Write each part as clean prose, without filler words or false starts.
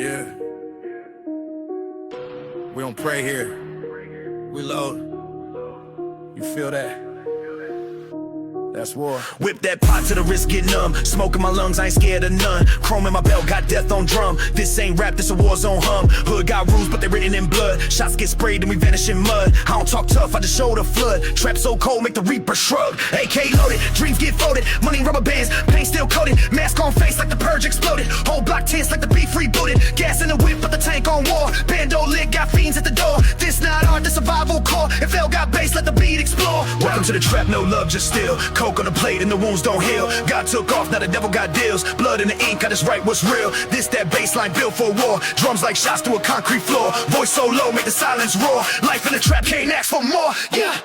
Yeah. We don't pray here. We load. You feel that? That's war. Whip that pot to the wrist, get numb. Smoke in my lungs, I ain't scared of none. Chrome in my belt, got death on drum. This ain't rap, this a war zone hum. Hood got rules, but they written in blood. Shots get sprayed and we vanish in mud. I don't talk tough, I just show the flood. Trap so cold, make the reaper shrug. AK loaded, dreams get folded. Money in rubber bands, paint still coated. Mask on face like the purge exploded. Whole block tense like the beef rebooted. Gas in the whip, but the tank on war. Bando lit, got fiends at the door. This not art, the survival core. If L got bass, let the beat explore. Welcome to the trap, no love, just still. Coke on the plate and the wounds don't heal. God took off, now the devil got deals. Blood in the ink, I just write what's real. This that baseline built for war. Drums like shots through a concrete floor. Voice so low, make the silence roar. Life in the trap, can't ask for more. Yeah.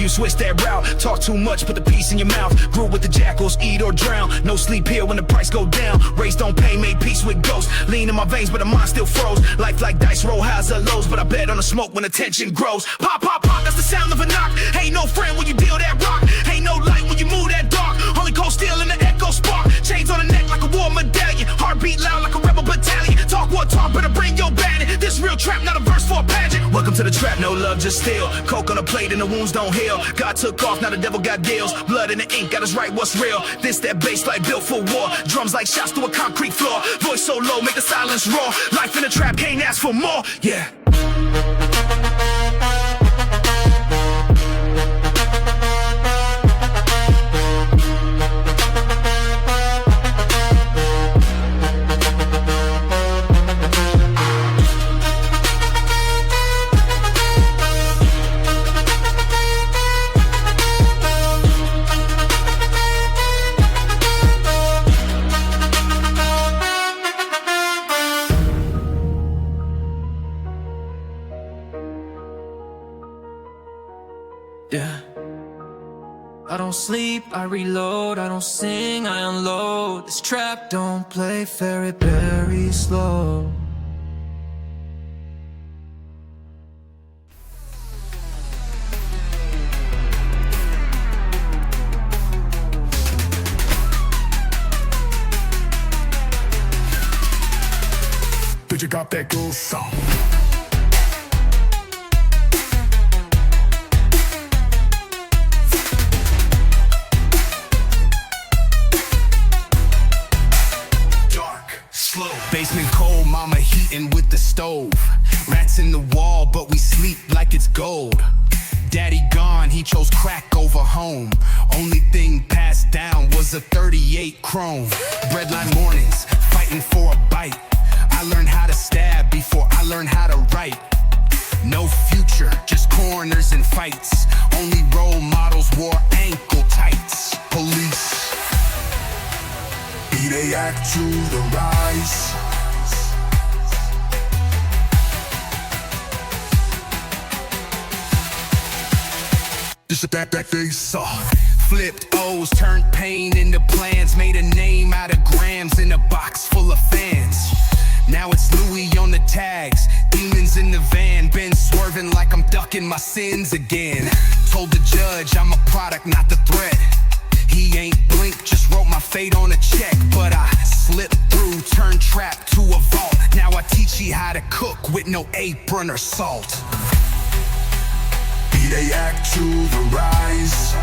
Switch that route, talk too much, put the peace in your mouth. Grew with the jackals, eat or drown. No sleep here when the price go down. Raised on pain, made peace with ghosts. Lean in my veins, but the mind still froze. Life like dice, roll highs or lows, but I bet on the smoke when the tension grows. Pop, pop, pop, that's the sound of a knock. Ain't no friend when you deal that rock. Ain't no light when you move that dark. Only cold steel in the echo spark. Chains on the neck like a war medallion. Heartbeat loud like a rebel battalion. Talk what talk, better bring your bandit. This real trap, not a verse for a pageant. Welcome to the trap, no love, just steal. Coke on the plate and the wounds don't heal. God took off, now the devil got deals. Blood in the ink, got us right what's real. This that bass like built for war. Drums like shots through a concrete floor. Voice so low, make the silence roar. Life in the trap, can't ask for more. Yeah. Yeah. I don't sleep, I reload, I don't sing, I unload. This trap don't play fair, it very slow. Did you got that good song? Basement cold, mama heating with the stove. Rats in the wall, but we sleep like it's gold. Daddy gone, he chose crack over home. Only thing passed down was a 38 chrome. Breadline mornings, fighting for a bite. I learned how to stab before I learned how to write. No future, just corners and fights. Only role models wore ankle tights. Police, they act to the rise. This is that they saw. Flipped O's, turned pain into plans. Made a name out of grams in a box full of fans. Now it's Louis on the tags, demons in the van. Been swerving like I'm ducking my sins again. Told the judge I'm a product, not the threat. He ain't blinked, just wrote my fate on a check. But I slipped through, turned trap to a vault. Now I teach you how to cook with no apron or salt. They act to the rise.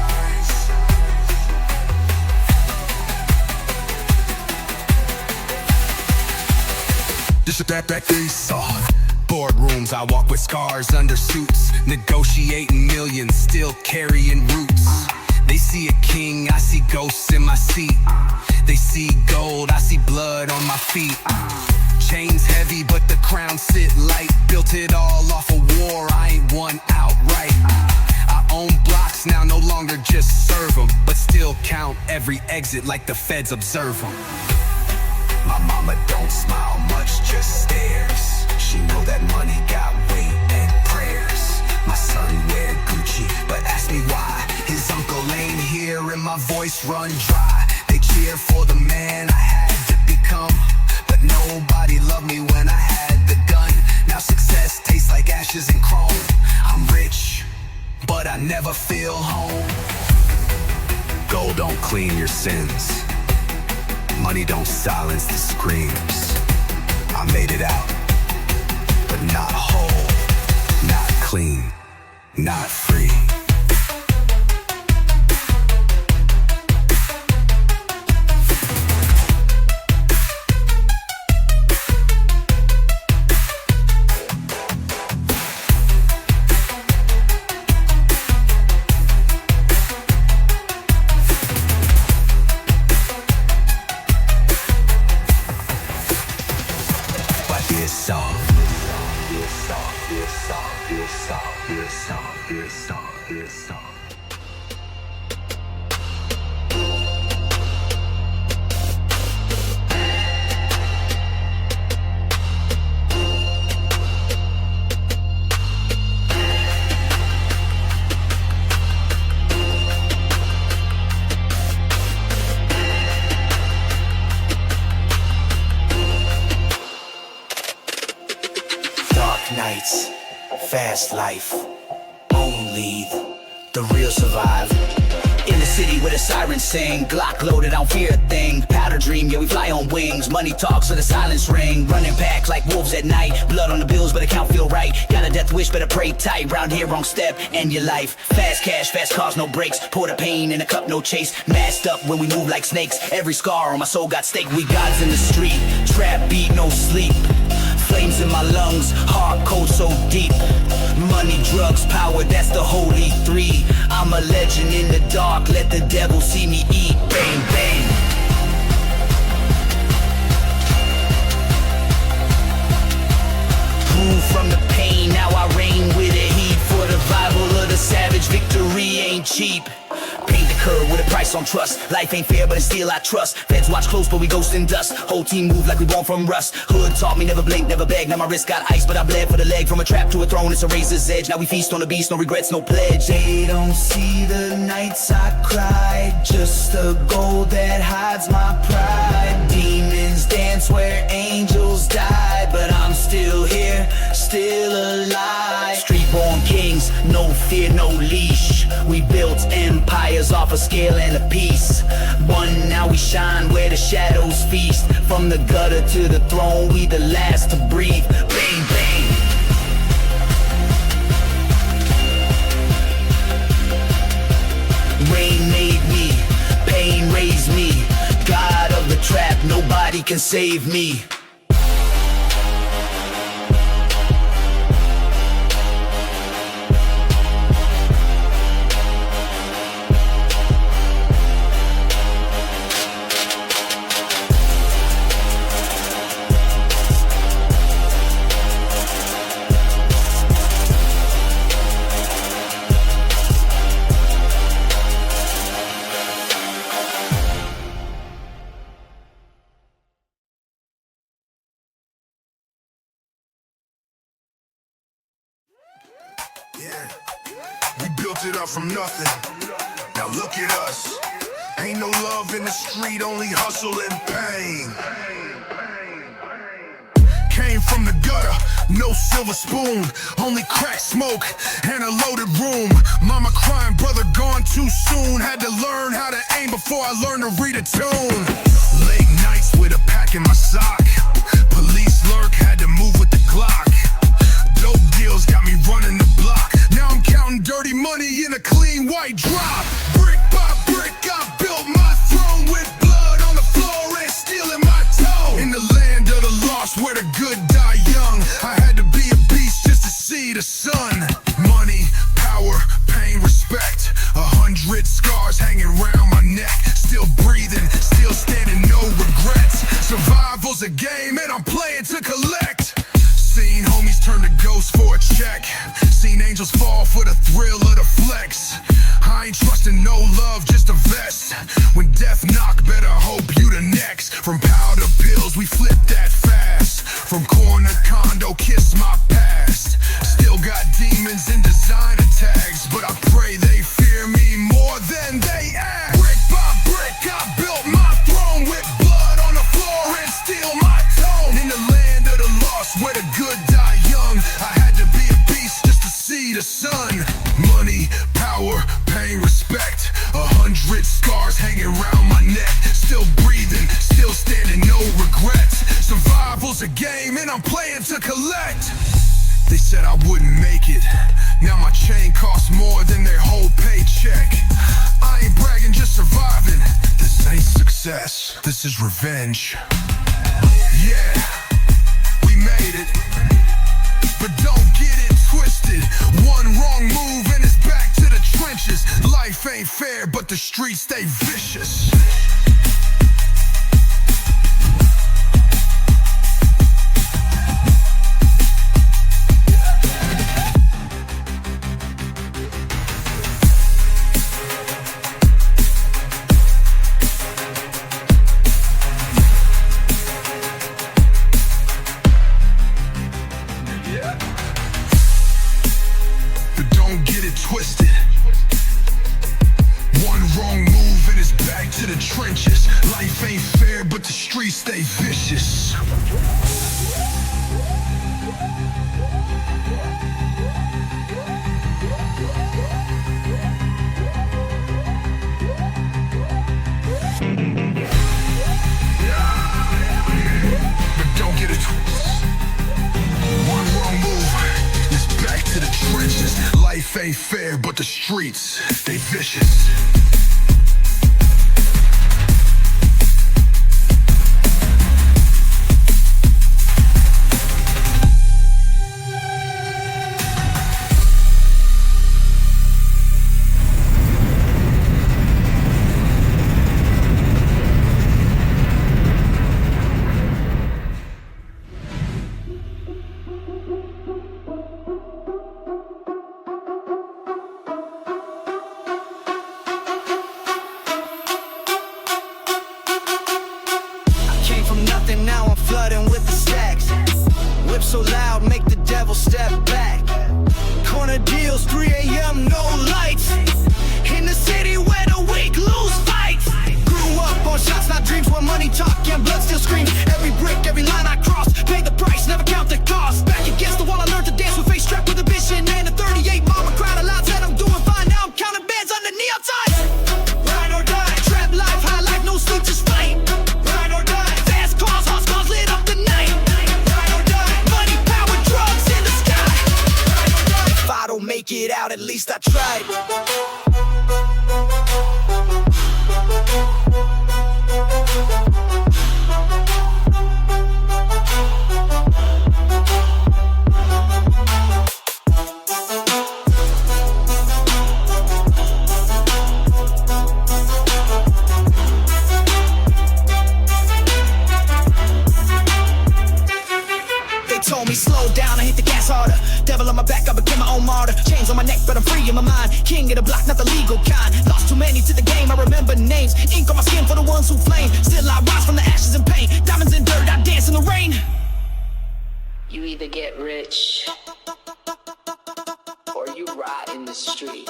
This is that they saw. Boardrooms, I walk with scars under suits. Negotiating millions, still carrying roots. They see a king, I see ghosts in my seat. They see gold, I see blood on my feet. Chains heavy, but the crown sit light. Built it all off a war, I ain't won outright. I own blocks now, no longer just serve them, but still count every exit like the feds observe them. My mama don't smile much, just stares. She know that money got weight. cups run dry. They cheer for the man I had to become, but nobody loved me when I had the gun. Now success tastes like ashes and chrome. I'm rich, but I never feel home. Gold don't clean your sins. Money don't silence the screams. I made it out, but not whole, not clean, not free. Nights, fast life, only the real survive. In the city where the sirens sing, Glock loaded, I don't fear a thing. Powder dream, yeah we fly on wings. Money talks so the silence ring. Running back like wolves at night. Blood on the bills but account feel right. Got a death wish better pray tight. Round here wrong step, end your life. Fast cash, fast cars, no brakes. Pour the pain in a cup, no chase. Masked up when we move like snakes. Every scar on my soul got stake. We gods in the street, trap beat, no sleep. Flames in my lungs, heart cold so deep. Money, drugs, power, that's the holy three. I'm a legend in the dark, let the devil see me eat. Bang, bang. Grew from the pain, now I reign with the heat. For the Bible of the savage, victory ain't cheap. Paint the curve with a price on trust. Life ain't fair, but it's still I trust. Feds watch close, but we ghost in dust. Whole team move like we born from rust. Hood taught me never blink, never beg. Now my wrist got ice, but I bled for the leg. From a trap to a throne, it's a razor's edge. Now we feast on the beast, no regrets, no pledge. They don't see the nights I cried, just the gold that hides my pride. Demons dance where angels die, but I'm still here, still alive. Street-born kings, no fear, no leash. We built empires off a scale and a piece. One, now we shine where the shadows feast. From the gutter to the throne, we the last to breathe. Bang, bang. Rain made me, pain raised me. God of the trap, nobody can save me. We built it up from nothing. Now look at us. Ain't no love in the street, only hustle and pain. Came from the gutter, no silver spoon, only crack smoke and a loaded room. Mama crying, brother gone too soon. Had to learn how to aim before I learned to read a tune. Late nights with a pack in my sock. Police lurk, had to move with the Glock. Dope deals got me running the block. Now I'm counting dirty money in a clean white drop. Brick by brick, I built my throne with blood on the floor and steel in my toe. In the land of the lost where the good die young, I had to be a beast just to see the sun. Money, power, pain, respect. 100 scars hanging around my neck. Still breathing, still standing, no regrets. Survival's a game and I'm playing to collect. Seen homies turn to ghosts for a check. Seen angels fall for the thrill of the flex. I ain't trusting no love, just a vest. When death knock, better hope you the next. From powder pills, we flip that fast. From corner condo, kiss my past. Still got demons and designer tags, but I pray they fear me more than they act. Brick by brick. Hustle's a game and I'm playing to collect. They said I wouldn't make it. Now my chain costs more than their whole paycheck. I ain't bragging, just surviving. This ain't success, this is revenge. Yeah, we made it. But don't get it twisted. One wrong move and it's back to the trenches. Life ain't fair, but the streets stay vicious. Twisted. One wrong move and it's back to the trenches. Life ain't fair, but the streets stay vicious. But don't get it twisted. One wrong move, it's back to the trenches. Life ain't fair, but the streets, they vicious. Now I'm flooding with the stacks. Whip so loud, make the devil step back. Corner deals, 3 a.m., no lights. In the city where the weak lose fights. Grew up on shots, not dreams, where money talk and blood still screams. Every brick, every line I cross, pay the price, never count the cost. Back against the wall, I learned to dance with face strapped with a vision. And a 38 mama cried aloud, said I'm doing fine. Now I'm counting bands under neon signs. Ride or die, trap life, high life, no sleep, just fight. Ride or die, fast cars, horse cars lit up the night. Ride or die, money, power, drugs in the sky. Ride or die, if I don't make it out, at least I tried. Told me slow down, I hit the gas harder. Devil on my back, I became my own martyr. Chains on my neck, but I'm free in my mind. King of the block, not the legal kind. Lost too many to the game, I remember names. Ink on my skin for the ones who flame. Still I rise from the ashes and pain. Diamonds in dirt, I dance in the rain. You either get rich or you rot in the street.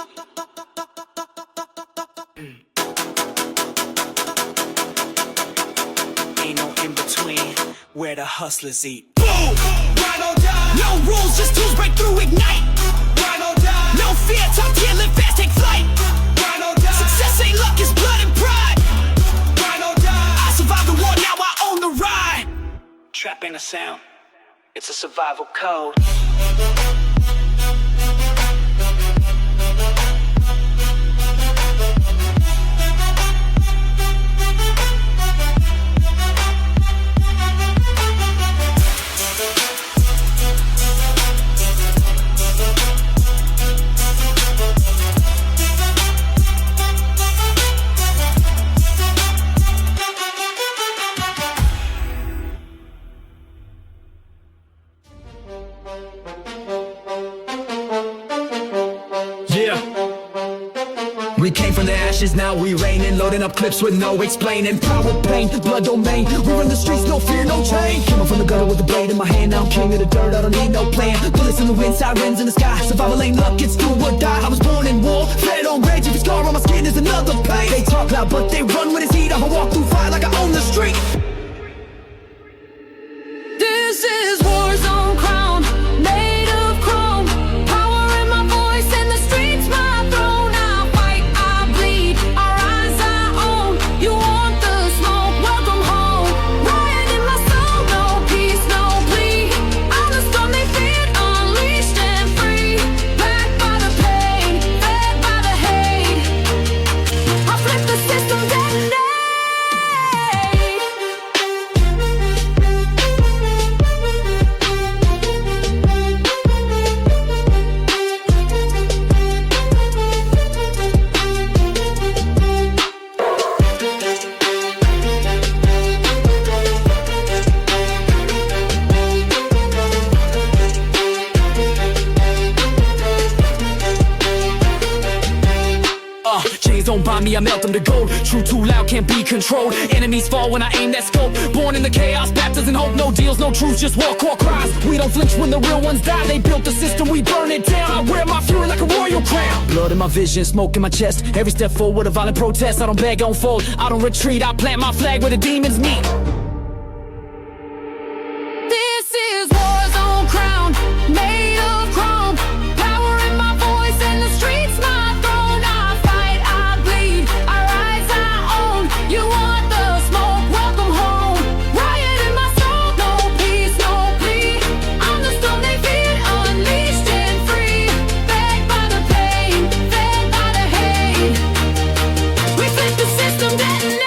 Ain't no in between where the hustlers eat. Boom! Ride or die. No rules, just tools break through, ignite. Ride or die. No fear, top tier, live fast, take flight. Ride or die. Success ain't luck, it's blood and pride. Ride or die. I survived the war, now I own the ride. Trap ain't a sound, it's a survival code. We came from the ashes, now we reigning. Loading up clips with no explaining. Power, pain, blood domain. We run the streets, no fear, no chain. Came up from the gutter with a blade in my hand. Now I'm king of the dirt, I don't need no plan. Bullets in the wind, sirens in the sky. Survival ain't luck, it's do or die. I was born in war, fed on rage. If it's scar on my skin, there's another pain. They talk loud, but they run with it's heat. I'ma walk through fire like I own the street. This is war zone crown, made of chrome. Power in my voice and the streets my throne. I fight, I bleed, our eyes I own. You want the smoke, welcome home. Riot in my soul, no peace, no don't buy me, I melt them to gold. True too loud, can't be controlled. Enemies fall when I aim that scope. Born in the chaos, baptized in hope. No deals, no truths, just war cries. We don't flinch when the real ones die. They built the system, we burn it down. I wear my fury like a royal crown. Blood in my vision, smoke in my chest. Every step forward, a violent protest. I don't beg, I don't fold, I don't retreat. I plant my flag where the demons meet. This is war zone crown, made of chrome. Power in my voice and the streets my throne. I fight, I bleed, I rise, I own. You want the smoke, welcome home. Riot in my soul, no peace, no plea. I'm the storm they feed, unleashed and free. Fed by the pain, fed by the hate. We flip the system, detonate.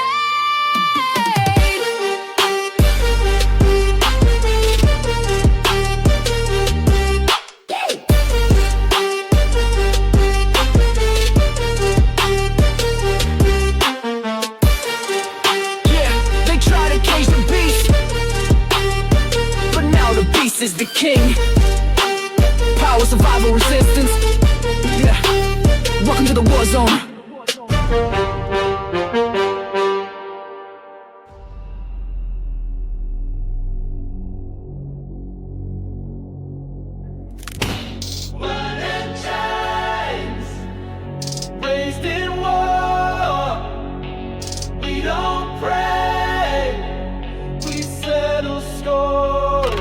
Is the king. Power, survival, resistance. Yeah. Welcome to the war zone. Raised in war, we don't pray, we settle scores.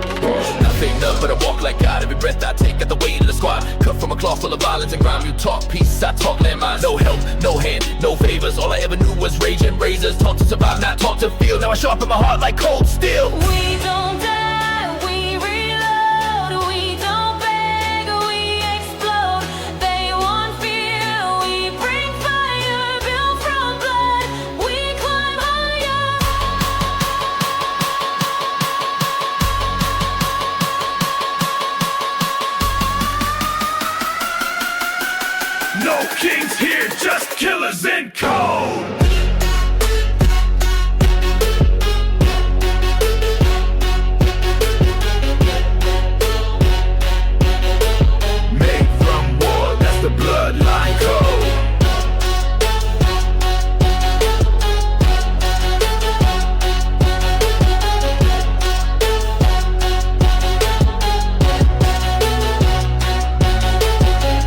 Nothing none but I walk like God. Every breath I take got the weight of the squad. Cut from a cloth full of violence and crime. You talk peace, I talk landmines. No help, no hand, no favors. All I ever knew was rage and razors. Taught to survive, not taught to feel. Now I sharpen my heart like cold steel. We don't die, we reload. We don't beg, we explode. They want fear, we bring fire. Built from blood, we climb higher. No kings here, just killers in code. Made from war, that's the bloodline code.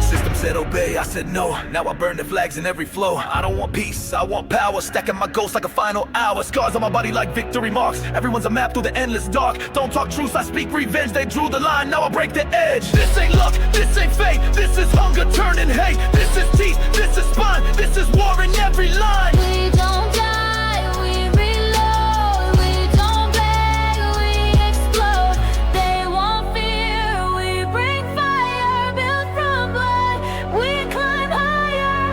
System said obey, I said no. Now I burn the flags in every flow. I don't want peace, I want power. Stacking my ghost like a final hour. Scars on my body like victory marks. Everyone's a map through the endless dark. Don't talk truth, I speak revenge. They drew the line, now I break the edge. This ain't luck, this ain't fate. This is hunger turning hate. This is teeth, this is spine. This is war in every line. We don't die, we reload. We don't beg, we explode. They want fear, we bring fire. Built from blood, we climb higher.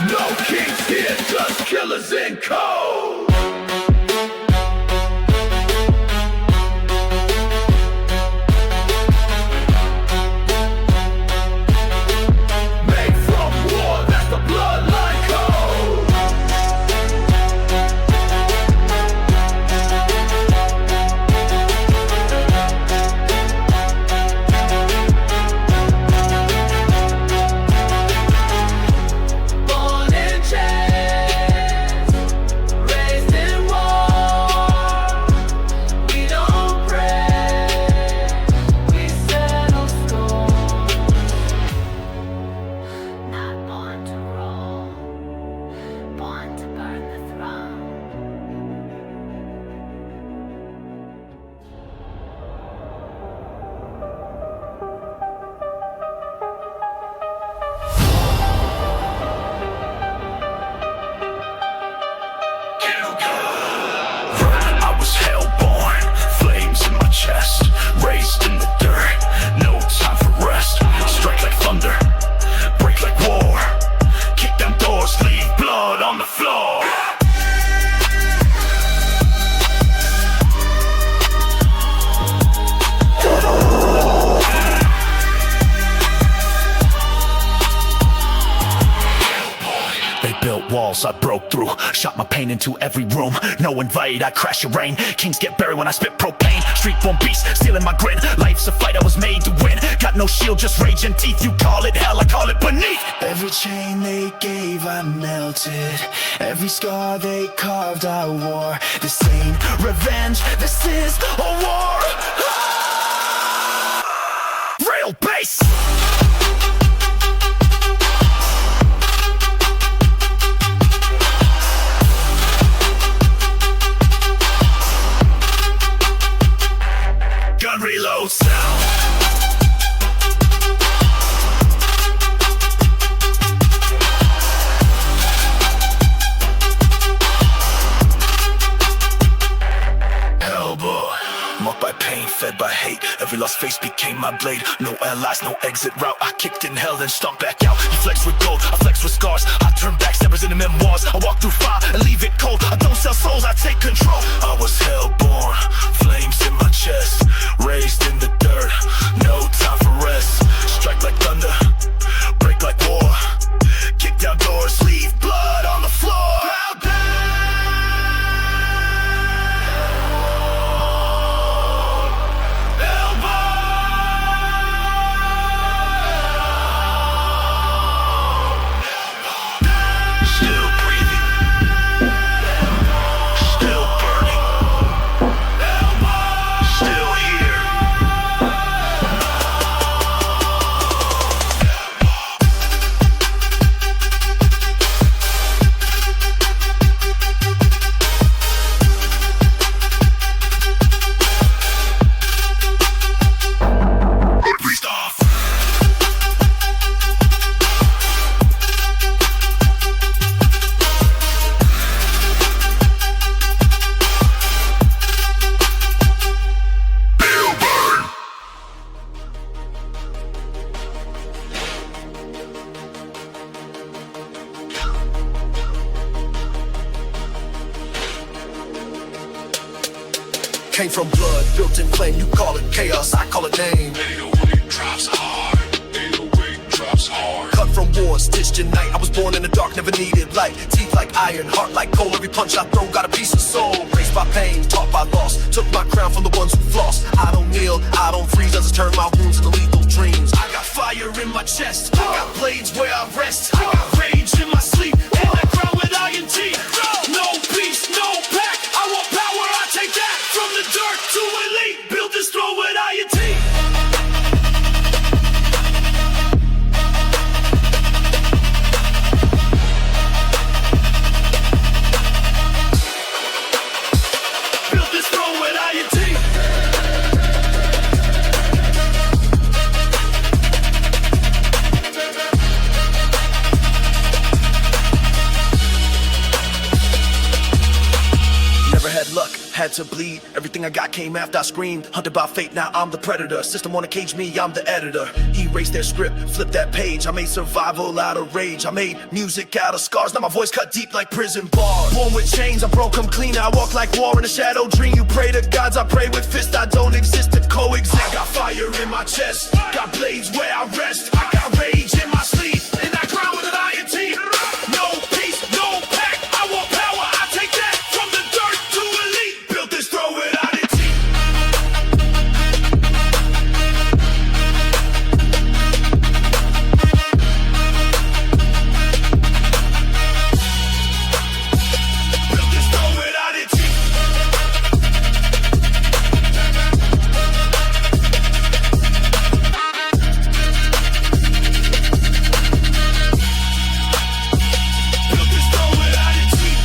No kings here, just killers in code. Made from war, that's the bloodline code. Born in chains, raised in war. We don't pray, we settle scores. Not born to rule, born to burn the throne. I was hellborn, flames in my chest, raised in the dirt, no time for rest. Strike like thunder, break like war, kick down doors, leave blood on the floor. They built walls, I broke through. Shot my pain into every room. No invite, I crash your rain. Kings get buried when I spit propane. Street-born beast, stealing my grin. Life's a fight, I was made to win. Got no shield, just rage and teeth. You call it hell, I call it beneath. Every chain they gave, I melted. Every scar they carved, I wore. This ain't Revenge, this is a war. Real bass. Gun reload sound. Marked by pain, fed by hate. Every lost face became my blade. No allies, no exit route. I kicked in hell, then stomped back out. You flex with gold, I flex with scars. I turn backstabbers into memoirs. I walk through fire and leave it cold. I don't sell souls, I take control. I was hellborn, flames in my chest. Raised in the dirt, no time for rest. Strike like thunder, break like war. Kick down doors, leave blood on the floor. Came from blood, built in flame, you call it chaos, I call it name. 808 drops hard, 808 drops hard. Cut from war, stitched in night, I was born in the dark, never needed light. Teeth like iron, heart like coal, every punch I throw got a piece of soul. Raised by pain, taught by loss, took my crown from the ones who floss. I don't kneel, I don't freeze, others turn my wounds into lethal dreams. I got fire in my chest, I got blades where I rest. I got rage in my sleep, and I crown with iron teeth. No peace, no pack, I want power, I take that. From the dirt to elite, build this throne with iron teeth. Build this throne with iron teeth. Never had luck, had to bleed. Everything I got came after I screamed. Hunted by fate, now I'm the predator. System wanna cage me, I'm the editor. Erased their script, flipped that page. I made survival out of rage. I made music out of scars. Now my voice cut deep like prison bars. Born with chains, I broke them clean. I walk like war in a shadow dream. You pray to gods, I pray with fists. I don't exist to coexist. I got fire in my chest, got blades where I rest. I got rage in my sleep, and I crown with an iron teeth. No peace, no pack, I want power, I take that. From the dirt to elite, built this throne with iron teeth. Built this throne with iron teeth. Built this throne with iron teeth.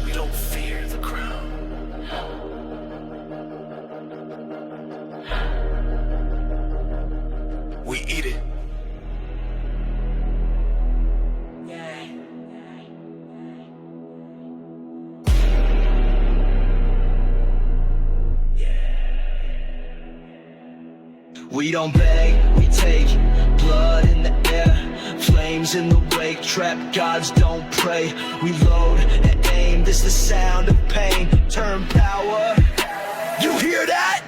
We don't fear the crown. We eat it. We don't beg, we take blood in the air, flames in the wake, trap gods don't pray. We load and aim, this the sound of pain, turn power. You hear that?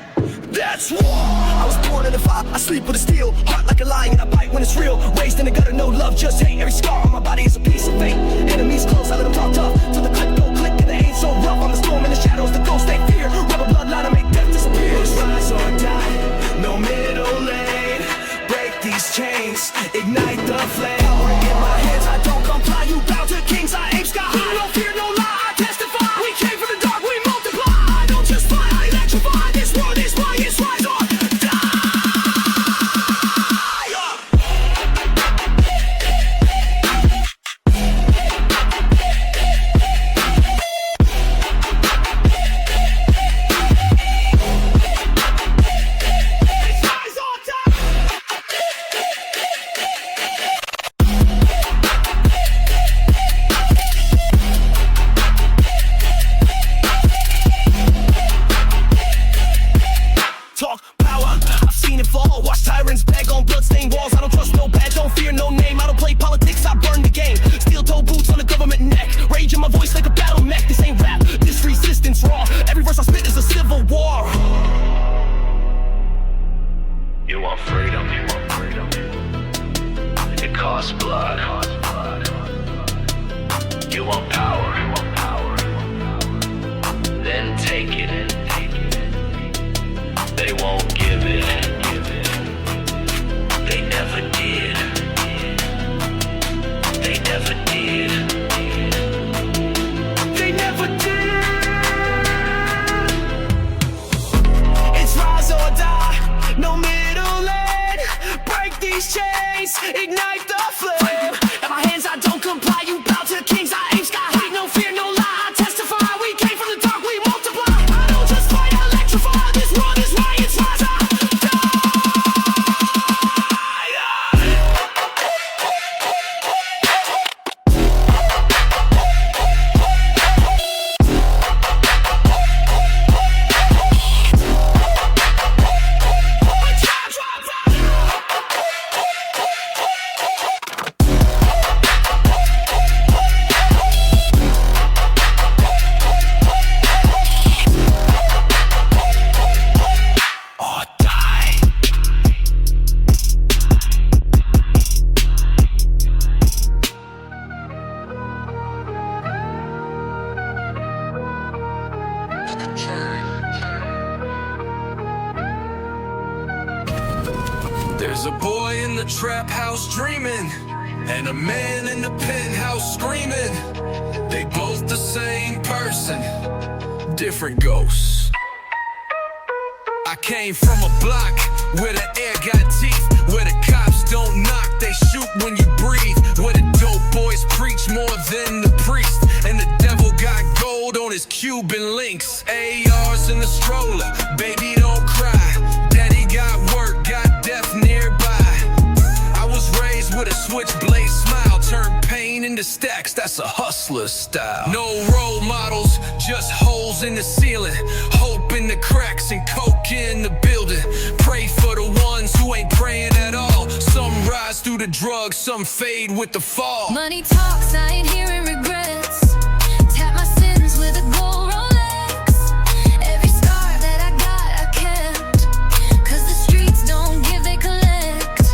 That's that's war. I was born in the fire, I sleep with a steel heart like a lion, I bite when it's real. Raised in the gutter, no love, just hate. Every scar on my body is a piece of fate. Enemies close, I let them talk tough till the clip go click and they ain't so rough. I'm the storm in the shadows, the ghost they fear. Rebel bloodline, I make death disappear. It's rise or die, no middle lane. Break these chains, ignite the flame. Power in my hands, I don't comply. You bow to kings, I aim sky high. No fear, no lie, I testify. We came from the dark, we multiply. I don't just fly, I electrify. This world is why it's rise or die. Talk power, I've seen it fall. Watch tyrants beg on bloodstained walls. I don't trust no badge, don't fear no name. I don't play politics, I burn the game. Steel-toe boots on the government neck. Rage in my voice like a battle mech. This ain't rap, this resistance raw. Every verse I spit is a civil war. You want freedom, it costs blood. You want power, then take it. They won't give it. They never did. They never did. They never did. It's rise or die, no middle lane. Break these chains, ignite the flame. In my hands I don't comply, you bow to kings, I aim sky high. No fear, no lie, I testify. We came from the dark, we multiply. I don't just fight, I electrify. This world is why it's rise or There's a boy in the trap house dreaming, and a man in the penthouse screaming. They both the same person, different ghosts. I came from a block where the air got teeth, where the cops don't knock, they shoot when you breathe, where the dope boys preach more than the priest, and the devil got gold on his Cuban links. ARs in the stroller, baby don't cry. Daddy got work, got death nearby. I was raised with a switchblade smile, turn pain into stacks, that's a hustler style. No role models, just holes in the ceiling, hope in the cracks and coke in the building. Pray for the ones who ain't praying at all. Some rise through the drugs, some fade with the fall. Money talks, I ain't hearing regrets. Tap my sins with a gold Rolex. Every scar that I got, I kept. 'Cause the streets don't give, they collect.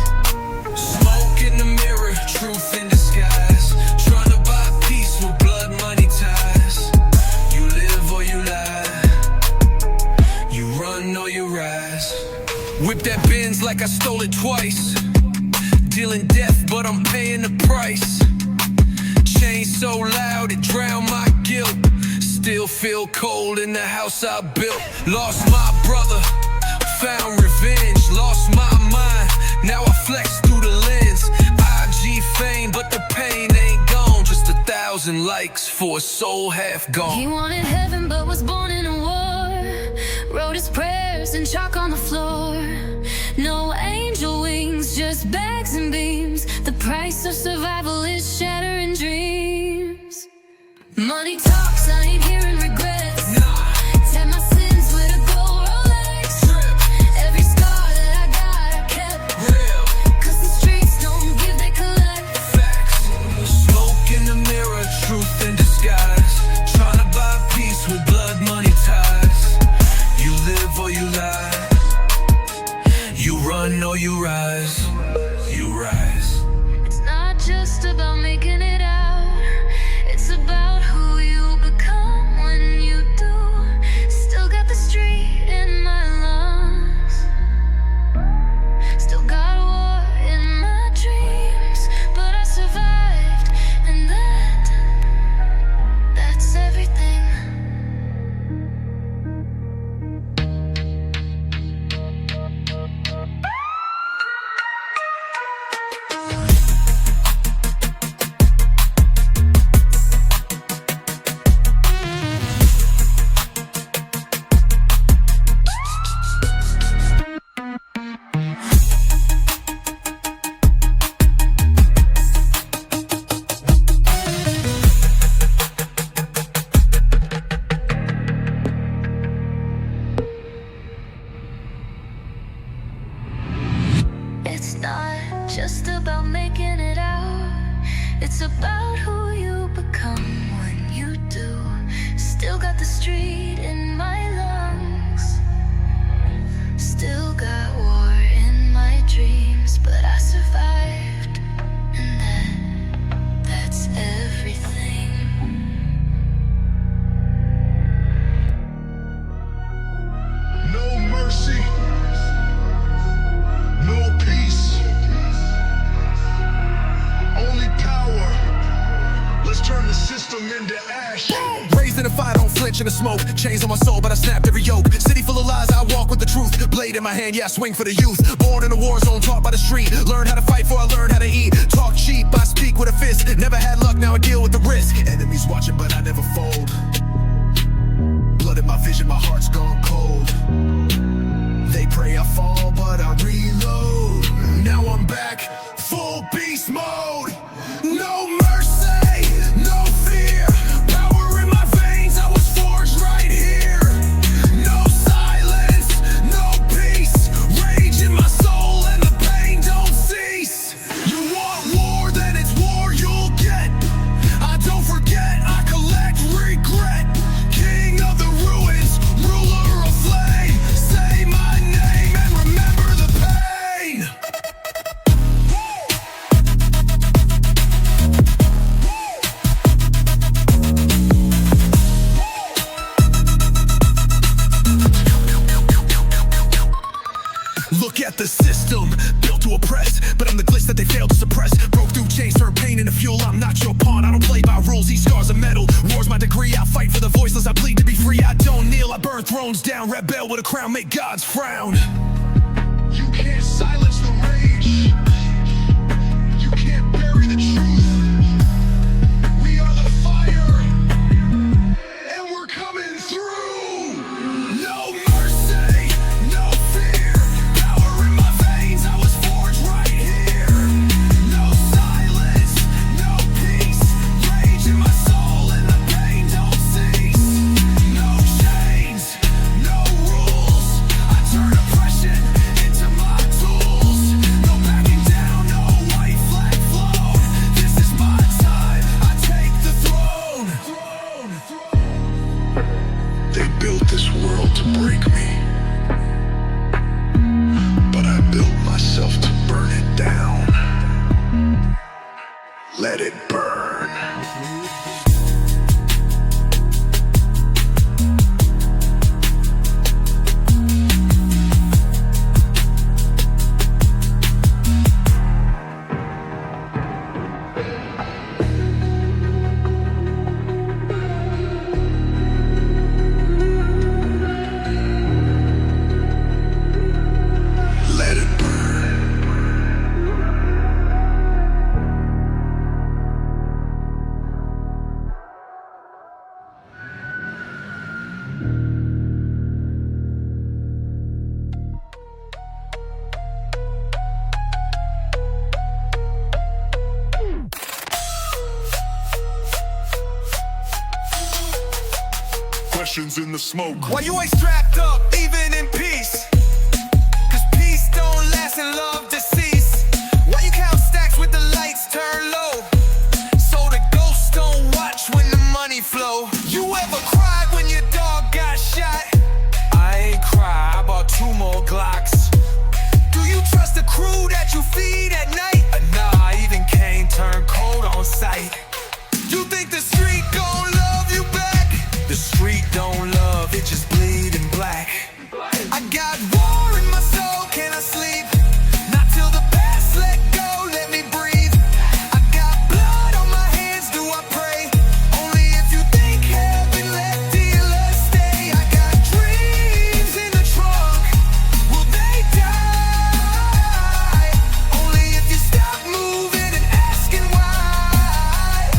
Smoke in the mirror, truth in disguise. Trying to buy peace with blood money ties. You live or you lie. You run or you rise. Whip that Benz like I stole it twice. Dealing death, but I'm paying the price. Chain so loud it drowned my guilt. Still feel cold in the house I built. Lost my brother, found revenge. Lost my mind, now I flex through the lens. IG fame, but the pain ain't gone. Just 1,000 likes for a soul half gone. He wanted heaven but was born in a war. Wrote his prayers in chalk on the floor. No angel wings, just bags and beams. The price of survival is shattering dreams. Money talks, I ain't hearing regrets. Tap my sins with a gold Rolex. Every scar that I got, I kept. 'Cause the streets don't give, they collect. Smoke in the mirror, truth in disguise. Trying to buy peace with blood money ties. You live or you lie. clench in the smoke. Chains on my soul, but I snapped every yoke. City full of lies, I walk with the truth. Blade in my hand, yeah, I swing for the youth. Born in a war zone, taught by the street. Learn how to fight before I learn how to eat. Talk cheap, I speak with a fist. Never had luck, now I deal with the risk. Enemies watching, but I never fold. Blood in my vision, my heart's gone cold. They pray I fall, but I reload. Now I'm back, full beast mode. No mercy, no fear. Power in my veins, I was forged right here. No silence, no peace. Rage in my soul and the pain don't cease. You want war, then it's war you'll get. I don't forget, I collect regret. King of the ruins, ruler of flame. Say my name and remember the pain. Look at the system, built to oppress, but I'm the glitch that they failed to suppress. Broke through chains, turned pain into fuel. I'm not your pawn, I don't play by rules. These scars are metal, war's my degree. I fight for the voiceless, I bleed to be free. I don't kneel, I burn thrones down. Rebel with a crown, make gods frown. You can't silence the rage. You can't bury the truth. We are the fire, and we're coming through. No mercy, no fear. Power in my veins, I was forged right here. No silence, no peace. Rage in my soul and the pain don't cease. No chains, no rules. I turn oppression into my tools. No backing down, no white flag flown. This is my time, I take the throne. They built this world to break me, but I built myself to burn it down. Let it burn. Let it burn. Questions in the smoke. Why you ain't strapped up, even in peace? Cause peace don't last and love decease. Why you count stacks with the lights turned low? So the ghosts don't watch when the money flow. You ever cried when your dog got shot? I ain't cry, I bought 2 more Glocks. Do you trust the crew that you feed at night? Nah, even Kane turned cold on sight. You think the street gon' love you back? The street don't love, it just bleeding black. I got war in my soul, can I sleep? Not till the past let go, let me breathe. I got blood on my hands, do I pray? Only if you think heaven, let dealers stay. I got dreams in the trunk, will they die? Only if you stop moving and asking why.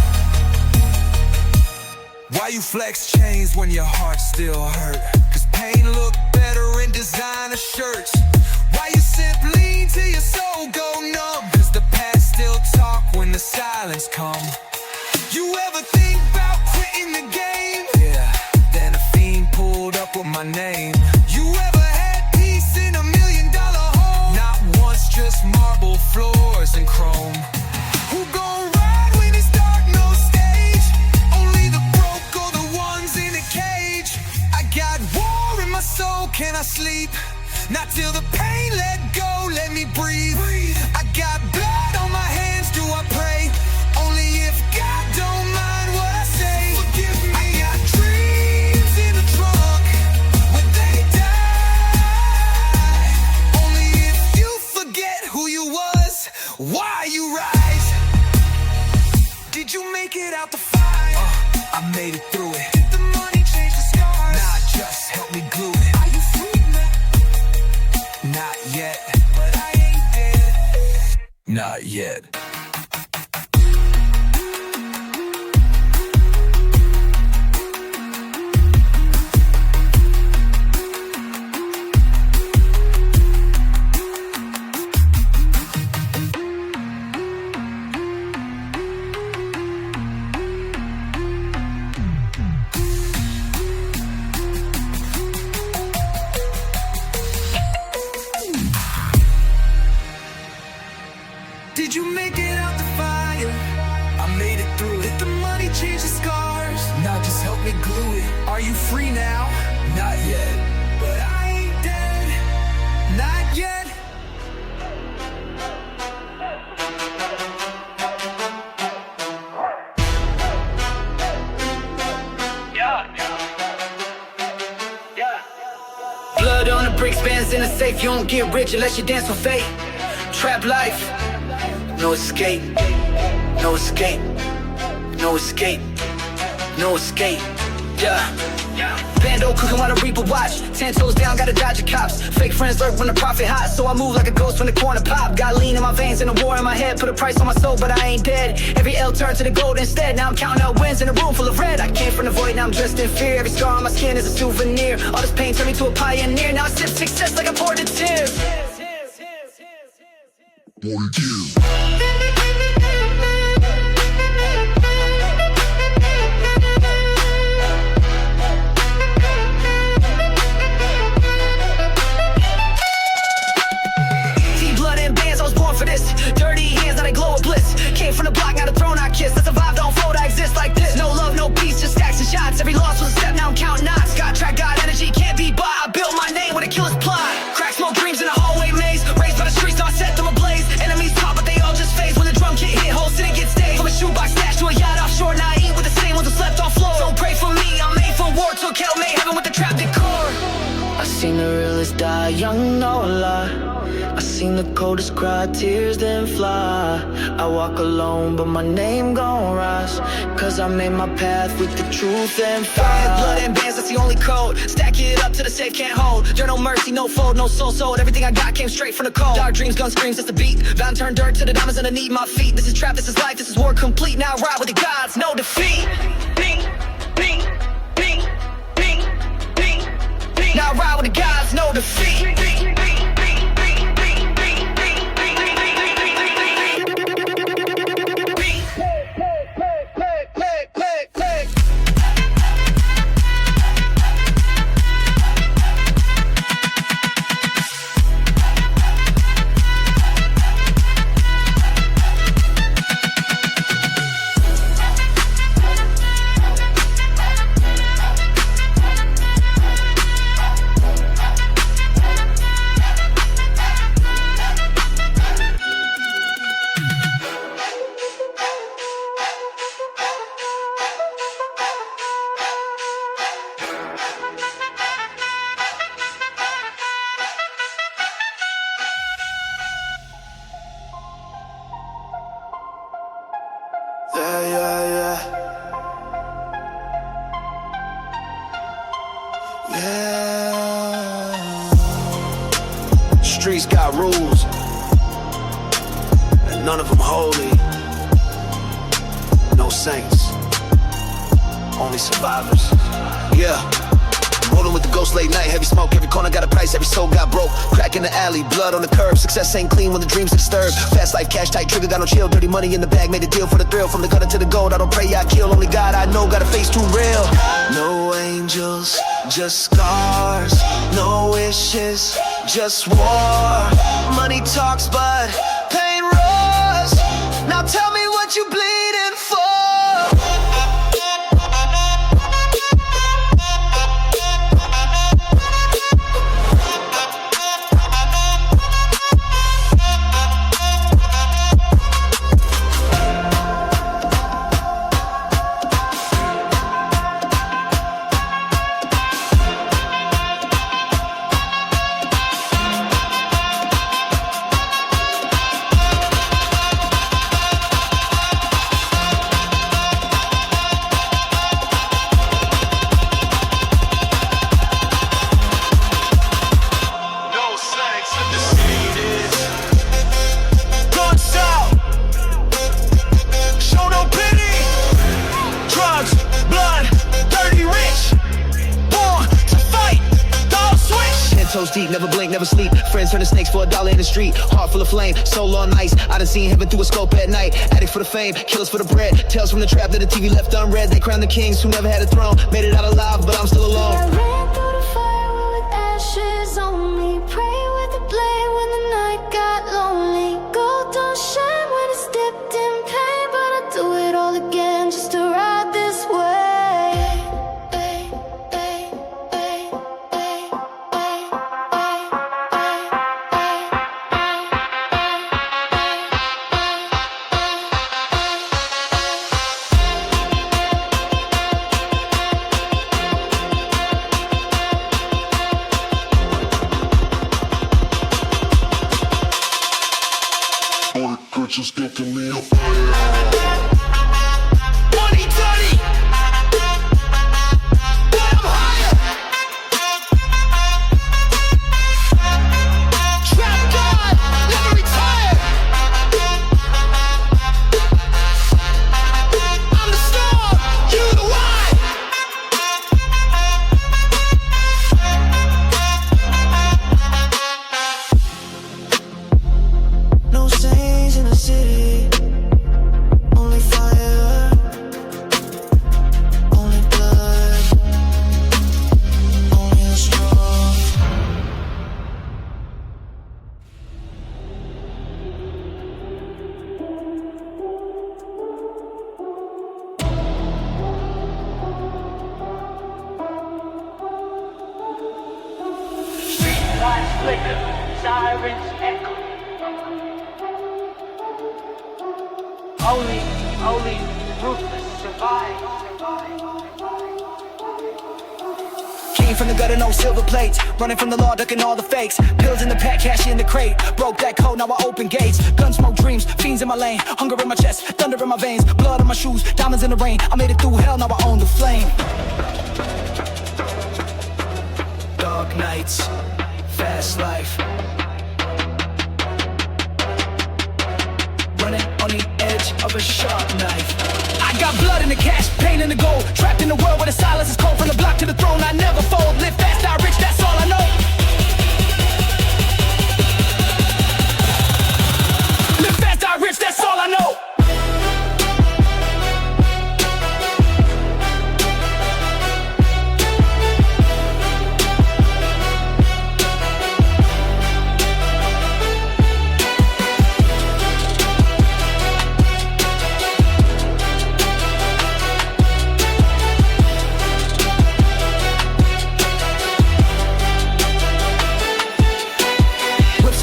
Why you flex chains when your heart still hurt? Cause pain look better in designer shirts. Why you sip lean till your soul go numb? Cause the past still talk when the silence come. You ever think about quitting the game? Yeah, then a fiend pulled up with my name. You ever had peace in $1 million home? Not once, just marble floors and chrome. Who gon' ride when it's dark, no stage? Only the broke or the ones in a cage. I got war in my soul, can I sleep? Not till the pain let go, let me breathe. I got blood on my hands, do I pray? Only if God don't mind what I say. Forgive me. I got dreams in the trunk, will they die? Only if you forget who you was, why you rise. Did you make it out the fire? I made it through it. Did the money change the not yet. Did you make it out the fire? I made it through it. Did the money change the scars? Now just help me glue it. Are you free now? Not yet. But I ain't dead. Not yet. Blood on the bricks, bands in the safe. You don't get rich unless you dance for fate. Trap life, no escape, no escape, no escape, no escape. Yeah. Bando cooking while the reaper watch. 10 toes down, gotta dodge the cops. Fake friends lurk when the profit hot, so I move like a ghost when the corner pop. Got lean in my veins and a war in my head. Put a price on my soul, but I ain't dead. Every L turned to the gold instead. Now I'm counting out wins in a room full of red. I came from the void, now I'm dressed in fear. Every scar on my skin is a souvenir. All this pain turned me to a pioneer. Now I sip success like I poured the tears. Blood and bands, I was born for this. Dirty hands, now they glow with bliss. Came from the block, now the throne I kiss. I survived, don't fold, I exist like this. No love, no peace, just stacks and shots. Every loss was a step, now I'm counting knots. Got track, got energy, can't be bought. I built my name with a killer's plot. Crack smoke dreams in a hallway maze. Raised by the streets, now I set them ablaze. Enemies talk, but they all just phase. When the drum get hit, whole city gets staged. From a shoebox stash to a yacht offshore, now I eat with the same ones that slept on floor. Don't pray for me, I'm made for war. Took hell, made heaven with the trap decor. I seen the realest die young, no lie. I seen the coldest cry, tears then fly. I walk alone, but my name gon' rise. Cause I made my path with the truth and fire. Blood and bands, that's the only code. Stack it up to the safe can't hold. There no mercy, no fold, no soul sold. Everything I got came straight from the cold. Dark dreams, gun screams, that's the beat. Bound turn dirt to the diamonds underneath my feet. This is trap, this is life, this is war complete. Now I ride with the gods, no defeat. Now I ride with the gods, no defeat. Streets got rules, and none of them holy. No saints, only survivors. Yeah. Rolling with the ghost late night, heavy smoke, every corner got a price, every soul got broke. Crack in the alley, blood on the curb, success ain't clean when the dreams are disturbed. Fast life, cash tight, trigger, got no chill, dirty money in the bag, made a deal for the thrill. From the gutter to the gold, I don't pray, I kill, only God I know, got a face too real. No angels, just scars, no wishes, just war. Money talks, but pain roars. Now tell me what you bleeding for. toes deep, never blink, never sleep. Friends turn to snakes for $1 in the street. Heart full of flame, soul on ice. I done seen heaven through a scope at night. Addict for the fame, killers for the bread. Tales from the trap that the TV left unread. They crowned the kings who never had a throne. Made it out alive, but I'm still alone. I ran through the fire with ashes on me. Pray with the blade when the night got lonely. Gold don't shine when it's dipped in pain, but I do it all again just to ride this way. Just getting me up. Money dirty, but I'm higher. Trap God, never retire. I'm the storm, you the No saints in the city, only fire, only blood, only the strong. Streetlights flicker, sirens echo. Only ruthless survive. Came from the gutter, no silver plates. Running from the law, ducking all the fakes. Pills in the pack, cash in the crate. Broke that code, now I open gates. Gun smoke dreams, fiends in my lane. Hunger in my chest, thunder in my veins. Blood on my shoes, diamonds in the rain. I made it through hell, now I own the flame. Dark nights, fast life. Running on the edge of a sharp knife. I got blood in the cash, pain in the gold. Trapped in the world where the silence is cold. From the block to the throne, I never fold. Live fast, die rich, that's all I know. Live fast, die rich, that's all I know.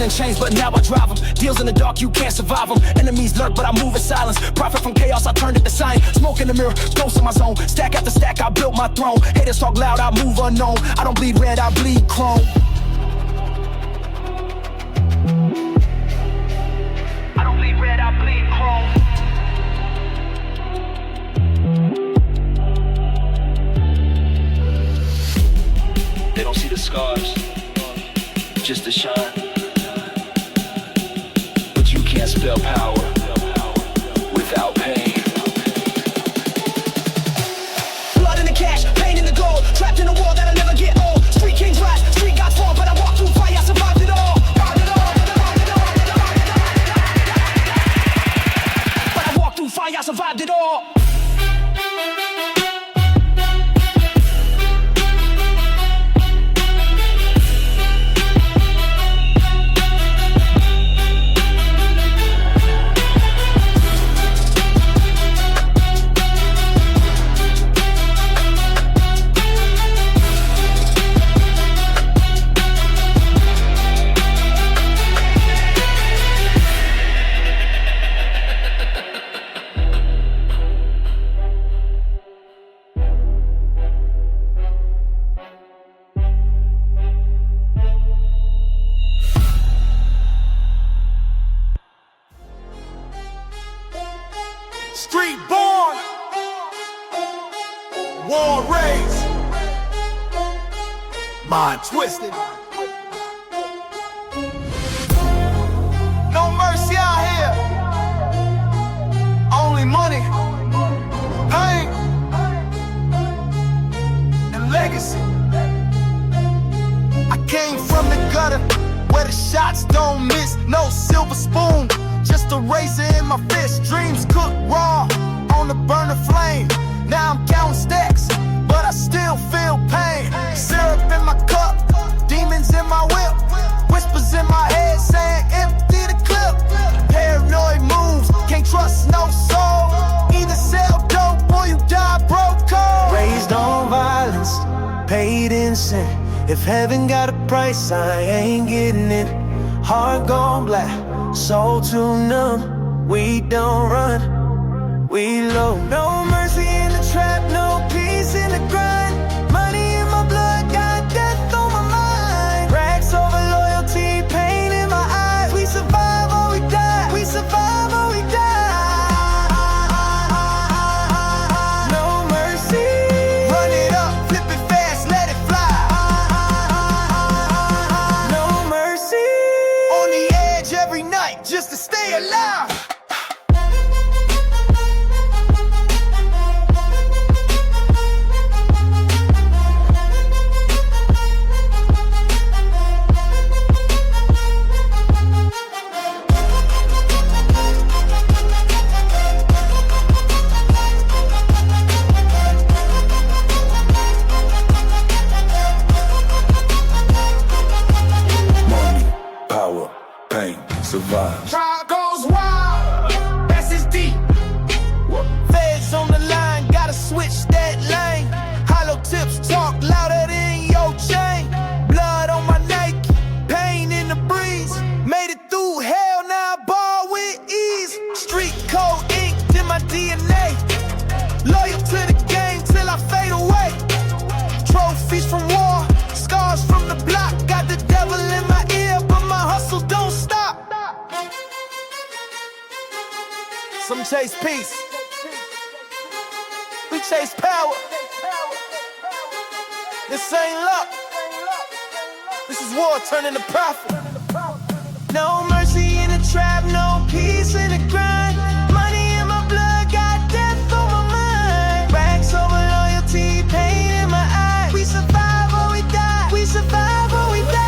And chains, but now I drive them. Deals in the dark, you can't survive them. Enemies lurk, but I move in silence. Profit from chaos, I turned it to science. Smoke in the mirror, ghosts in my zone. Stack after stack, I built my throne. Haters talk loud, I move unknown. I don't bleed red, I bleed chrome. I don't bleed red, I bleed chrome. They don't see the scars, just the shine. Can't spell power without pain. Blood in the cash, pain in the gold. Trapped in a world that'll never get old. Street kings rise, street gods fall, but I walked through fire, I survived it all. But I walked through fire, I survived it all. Street born, war raised, mind twisted. No mercy out here, only money, pain, and legacy. I came from the Shots don't miss, no silver spoon. Just a razor in my fist. Dreams cooked raw on the burner flame. Now I'm counting stacks, but I still feel pain. Syrup in my cup, demons in my whip. Whispers in my head saying empty the clip. Paranoid moves, can't trust no soul. Either sell dope or you die broke cold. Raised on violence, paid in sin. If heaven got a price, I ain't getting it. Heart gone black, soul too numb. We don't run, we low. No mercy in the trap, no peace in the grind. Money in my blood, got death on my mind. Racks over loyalty, pain in my eyes. We survive or we die, we survive or we die. No mercy. Run it up, flip it fast, let it fly. No mercy. On the edge every night, just to stay alive. Survive. Trial goes wild, that's his deep. Feds on the line, gotta switch that lane. Hollow tips talk louder than your chain. Blood on my Nike, pain in the breeze. Made it through hell, now I ball with ease. Street code inked in my DNA. Loyal to the game till I fade away. Trophies from war, scars from the block. Got the devil in my ear, but my hustle don't stop. Some chase peace, we chase power. This ain't luck, this is war turning to profit. No mercy in the trap, no peace in the grind. Money in my blood, got death on my mind. Racks over loyalty, pain in my eyes. We survive or we die, we survive or we die.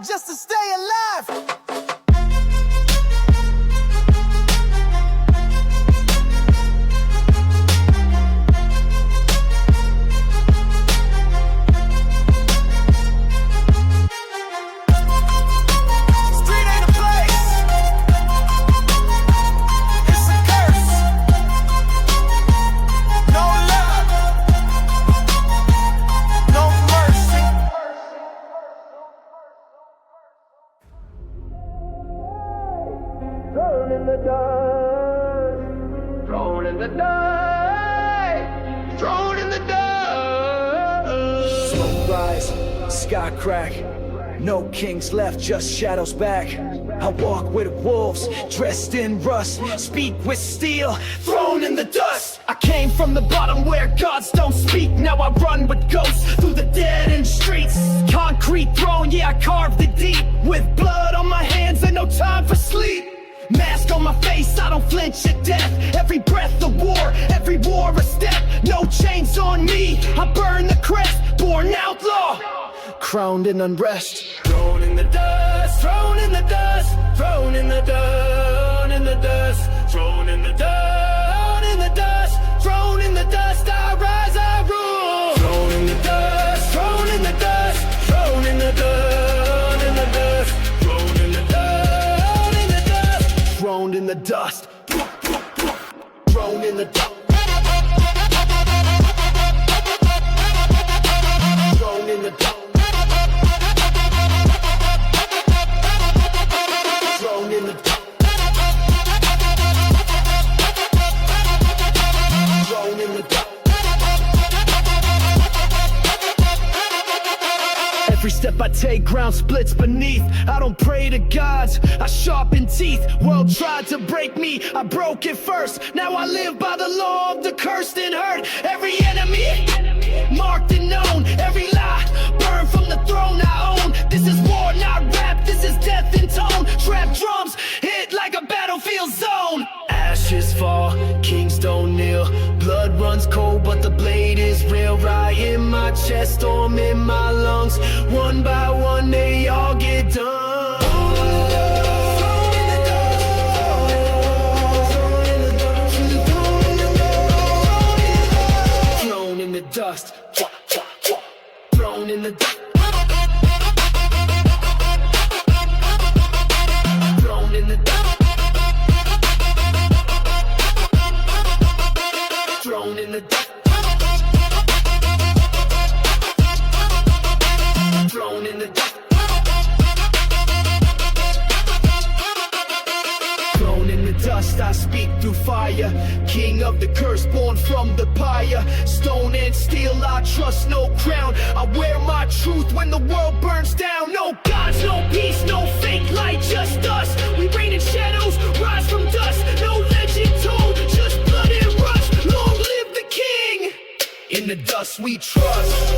Just to stay alive. Street ain't a place, it's a curse. No love, no mercy. Thrown in the dust, thrown in the dust, thrown in the dust. Smoke rise, sky crack. No kings left, just shadows back. I walk with wolves, dressed in rust. Speak with steel, thrown in the dust. I came from the bottom where gods don't speak. Now I run with ghosts through the dead end streets. Concrete throne, yeah, I carved it deep. With blood on my hands and no time for sleep. Mask on my face, I don't flinch at death. Every breath a war, every war a step. No chains on me, I burn the crest. Born outlaw, crowned in unrest. Thrown in the dust, thrown in the dust, thrown in the dust, in the dust, thrown in the dust, in the dust, thrown in the dust. I rise, I rule. Thrown in the dust, thrown in the dust, thrown in the dust, in the dust, thrown in the dust, in the dust, Thrown in the dust, thrown in the dust. Thrown in the dust. Thrown in the dust. Thrown in the dust. Every step I take, ground splits beneath. I don't pray to gods, I sharpen teeth. World tried to break me, I broke it first. Now I live by the law of the cursed and hurt. Every enemy, marked and known. Every lie, burned from the throne I own. This is war, not rap, this is death in tone. Trap drums, hit like a battle chest, storm in my lungs. One by one, they all get done. Thrown in the dust, thrown in the dust. Thrown in the dust. Thrown in the dust. Thrown in the dust. Thrown in the dust, I speak through fire. King of the curse, born from the pyre. Stone and steel, I trust no crown. I wear my truth when the world burns down. No gods, no peace, no fake light, just us. We reign in shadows, rise from dust. No legend told, just blood and rust. Long live the king. In the dust we trust.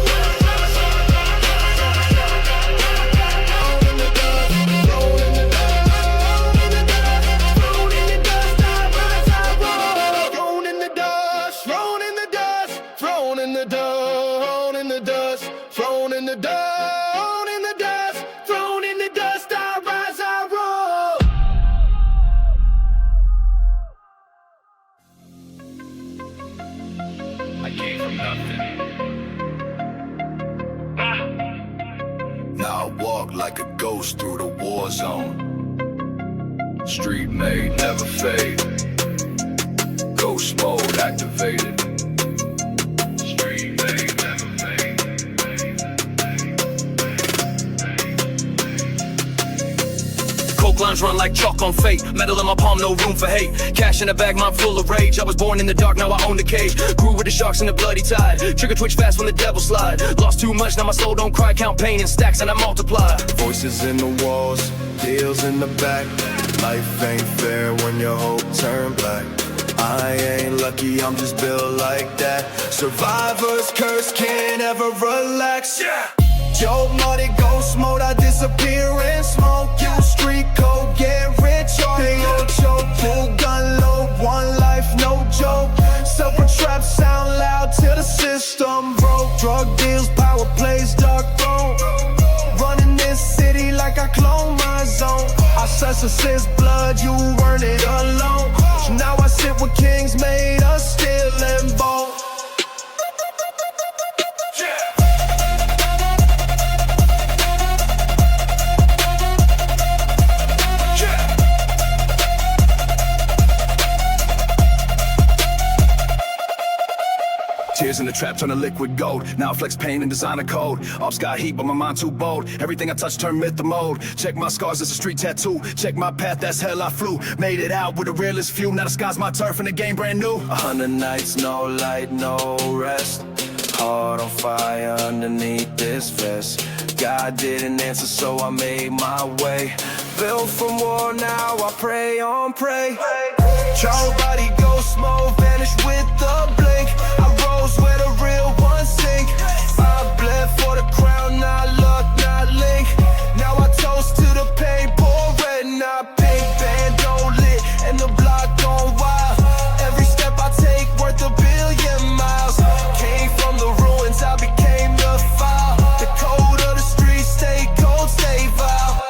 Now I walk like a ghost through the war zone. Street made, never fade. Ghost mode activated. Street made, never fade. Coke lines run like chalk on fate. Metal in my palm, no room for hate. Cash in the bag, mind full of rage. I was born in the dark, now I own the cage. Grew with the sharks in the bloody tide. Trigger twitch fast when the devil slide. Lost too much, now my soul don't cry. Count pain in stacks and I multiply. Voices in the walls, deals in the back. Life ain't fair when your hope turn black. I ain't lucky, I'm just built like that. Survivor's curse, can't ever relax. Yeah. Joe money, ghost mode, I disappear in smoke. You street code, get rich or they gon' choke. Full gun load, one life, no joke. Silver trap sound loud till the system broke. Drug deals, power plays, dark throne. Running this city like I clone my zone. I sense blood, you earn it alone. So now I sit with kings made of steel and bone. Tears in the trap turn to liquid gold. Now I flex pain and design a code. Ops got heat, but my mind too bold. Everything I touch turn myth to mode. Check my scars, it's a street tattoo. Check my path, that's hell I flew. Made it out with the realest few. Now the sky's my turf and the game brand new. 100 nights, no light, no rest. Heart on fire underneath this vest. God didn't answer, so I made my way. Built from war, now I pray on pray. Charles body ghost mode, vanish with the blink. I rose where the real ones sink. I bled for the crown, not luck, not link. Now I toast to the pain, pour red, not pink. Bando lit, and the block gone wild. Every step I take worth a billion miles. Came from the ruins, I became the file. The code of the streets, stay cold, stay vile.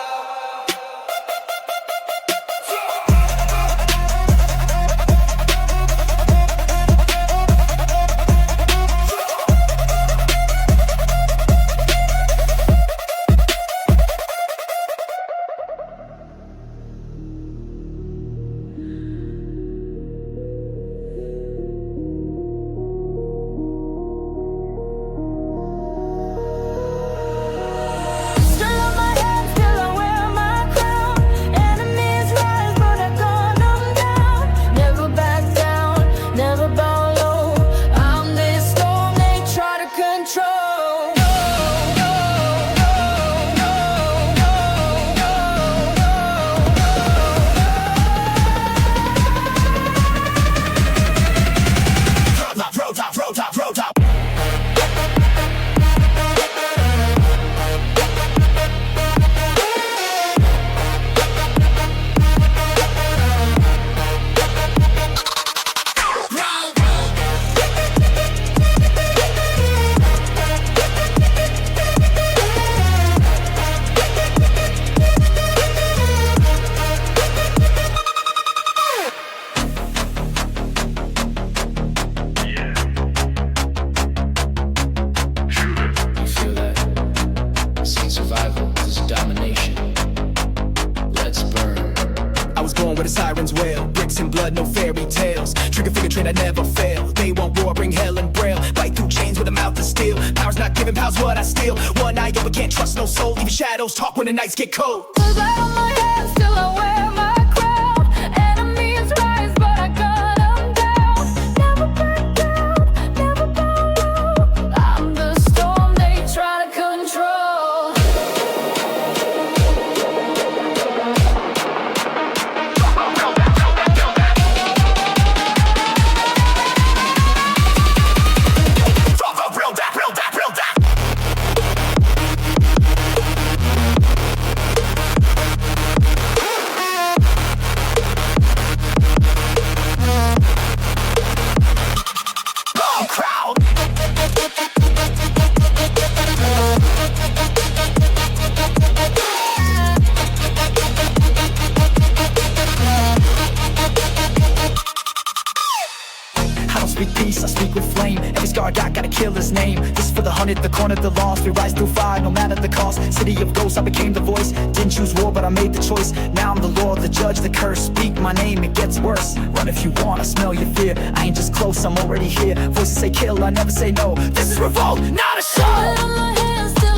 the sirens wail. Bricks and blood, no fairy tales. Trigger finger train, I never fail. They won't roar, bring hell and braille. Bite through chains with a mouth of steel. Power's not given, power's what I steal. One eye open, can't trust no soul. Even shadows talk when the nights get cold. Cause I on my head, still I wear my crown. Enemies rise, but I gun them down. Never back down, never bow low. I'm the storm they try to control. Speak peace, I speak with flame. Every scar I gotta kill his name. This is for the hunted, the cornered, the lost. We rise through fire, no matter the cost. City of ghosts, I became the voice. Didn't choose war, but I made the choice. Now I'm the Lord, the judge, the curse. Speak my name, it gets worse. Run if you want, I smell your fear. I ain't just close, I'm already here. Voices say kill, I never say no. This is revolt, not a show. Blood on my hands, still